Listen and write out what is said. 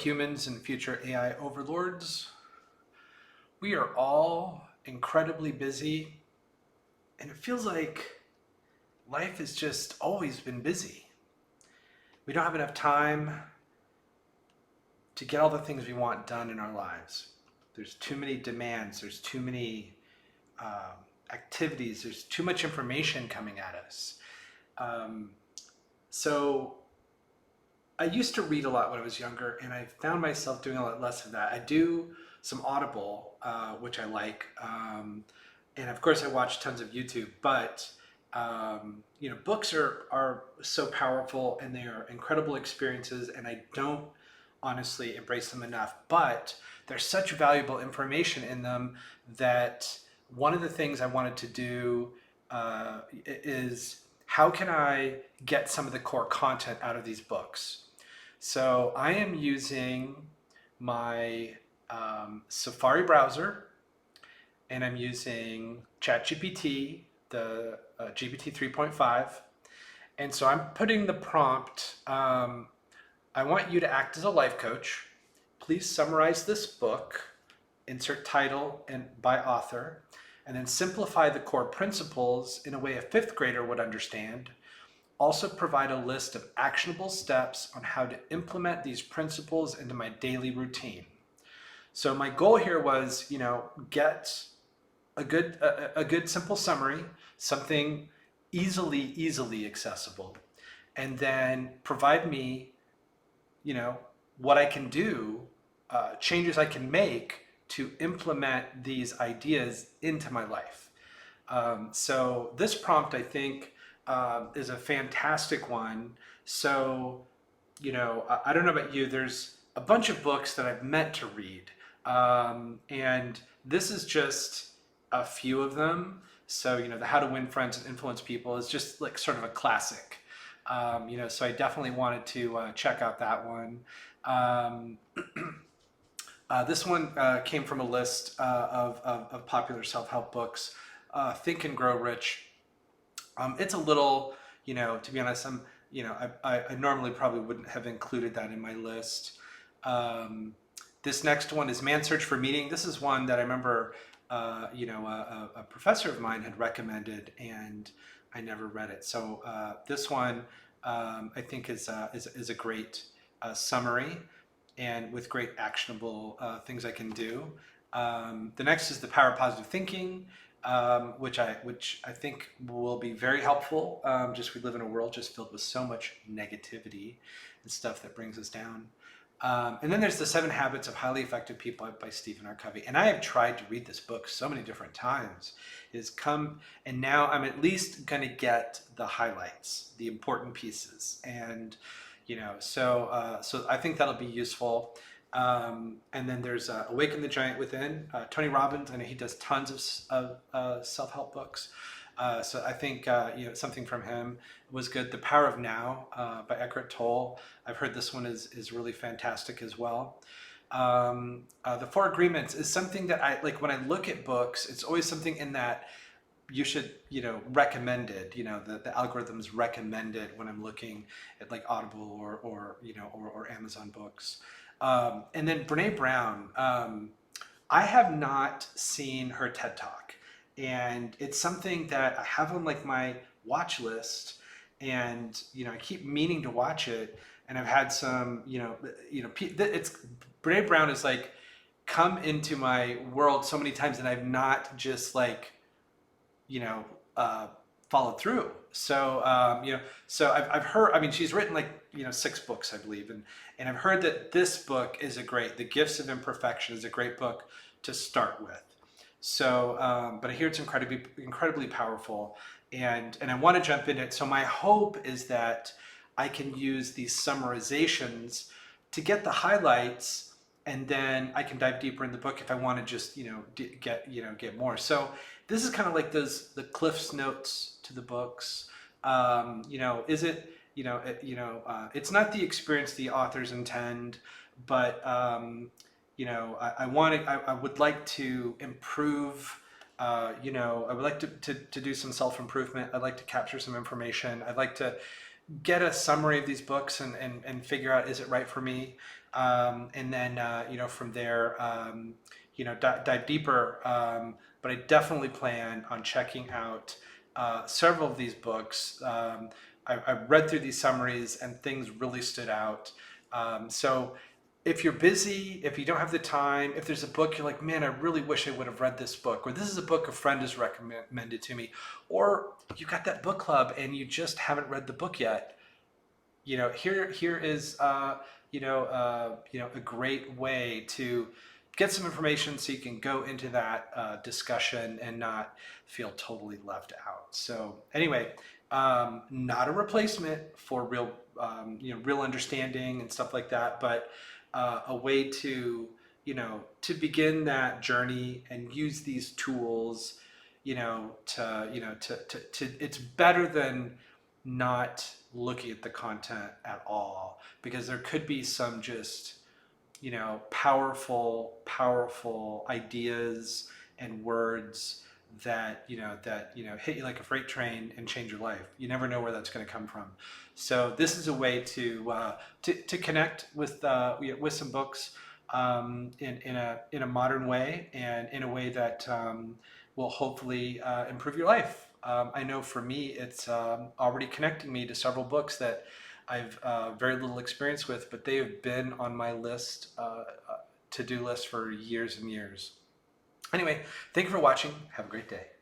humans and future AI overlords. We are all incredibly busy, and it feels like life has just always been busy. We don't have enough time to get all the things we want done in our lives. There's too many demands, there's too many activities, there's too much information coming at us. Um, so I used to read a lot when I was younger, and I found myself doing a lot less of that. I do some Audible, which I like, and of course I watch tons of YouTube. But books are so powerful, and they are incredible experiences, and I don't honestly embrace them enough. But there's such valuable information in them that one of the things I wanted to do is how can I get some of the core content out of these books? So I am using my Safari browser, and I'm using ChatGPT, the GPT 3.5. And so I'm putting the prompt, I want you to act as a life coach. Please summarize this book, insert title and by author, and then simplify the core principles in a way a fifth grader would understand. Also provide a list of actionable steps on how to implement these principles into my daily routine. So my goal here was, get a good simple summary, something easily accessible, and then provide me, what I can do, changes I can make to implement these ideas into my life. So this prompt, I think, is a fantastic one. So, I don't know about you, there's a bunch of books that I've meant to read. And this is just a few of them. So, the How to Win Friends and Influence People is just like sort of a classic. So I definitely wanted to check out that one. Um, this one came from a list of popular self-help books. Think and Grow Rich. It's a little, to be honest, I normally probably wouldn't have included that in my list. This next one is Man's Search for Meaning. This is one that I remember, a professor of mine had recommended, and I never read it. So this one, I think, is a great summary, and with great actionable things I can do. The next is The Power of Positive Thinking, which I think will be very helpful. Just we live in a world just filled with so much negativity and stuff that brings us down. And then there's The 7 Habits of Highly Effective People by Stephen R. Covey. And I have tried to read this book so many different times. It has come, and now I'm at least going to get the highlights, the important pieces. And, so I think that'll be useful. And then there's Awaken the Giant Within. Tony Robbins, I know he does tons of self-help books. So I think something from him was good. The Power of Now by Eckhart Tolle. I've heard this one is really fantastic as well. The Four Agreements is something that I like when I look at books. It's always something in that you should recommended. The algorithms recommended when I'm looking at like Audible or Amazon books. And then Brene Brown. I have not seen her TED Talk, and it's something that I have on like my watch list, and I keep meaning to watch it. And I've had some, it's Brene Brown is like come into my world so many times, and I've not just like, followed through. So, so I've heard. I mean, she's written like 6 books, I believe, and I've heard that this book is The Gifts of Imperfection is a great book to start with. So, but I hear it's incredibly powerful, and I want to jump in it. So my hope is that I can use these summarizations to get the highlights, and then I can dive deeper in the book if I want to just get more. So this is kind of like the Cliff's Notes to the books. Is it it's not the experience the authors intend, but I would like to improve. I would like to do some self-improvement. I'd like to capture some information. I'd like to get a summary of these books and figure out, is it right for me? And then from there, dive deeper. But I definitely plan on checking out several of these books. I read through these summaries and things really stood out. So if you're busy, if you don't have the time, if there's a book you're like, man, I really wish I would have read this book, or this is a book a friend has recommended to me, or you got that book club and you just haven't read the book yet, here is a great way to get some information so you can go into that discussion and not feel totally left out. So anyway, not a replacement for real understanding and stuff like that, but a way to begin that journey and use these tools, to it's better than not looking at the content at all, because there could be some just powerful ideas and words that hit you like a freight train and change your life. You never know where that's going to come from. So this is a way to connect with some books in a modern way, and in a way that will hopefully improve your life. I know for me, it's already connecting me to several books that I've very little experience with, but they have been on my to-do list for years and years. Anyway, thank you for watching. Have a great day.